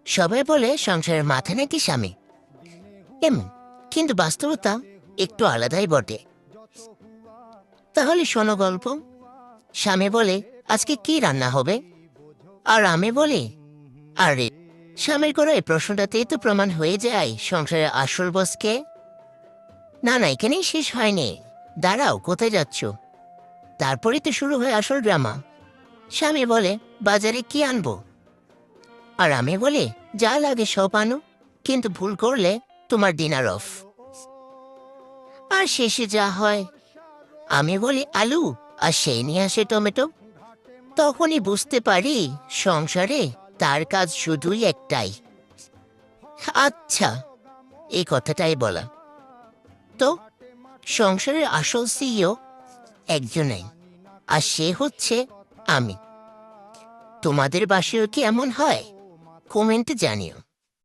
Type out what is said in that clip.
সবাই বলে সংসারের মাথা নাকি স্বামী। এমন, কিন্তু বাস্তবতা একটু আলাদাই বটে। তাহলে শোনো গল্প। স্বামী বলে, আজকে কি রান্না হবে? আর আমি বলি, আরে, স্বামীর করে এই প্রশ্নটাতেই তো প্রমাণ হয়ে যায় সংসারের আসল বসকে। না না, এখানেই শেষ হয়নি। দাঁড়াও, কোথায় যাচ্ছ? তারপরেই তো শুরু হয় আসল ড্রামা। স্বামী বলে, বাজারে কি আনবো? আর আমি বলি, যা লাগে সব আনো, কিন্তু ভুল করলে তোমার ডিনার অফ। আর শেষে যা হয়, আমি বলি আলু, আর সেই নিয়ে আসে টমেটো। তখনই বুঝতে পারি সংসারে তার কাজ শুধুই একটাই। আচ্ছা, এই কথাটাই বলা। তো সংসারের আসল সিইও একজনই, আর সে হচ্ছে আমি। তোমাদের বাসায়ও কি এমন হয়? কমেন্টে জানিও।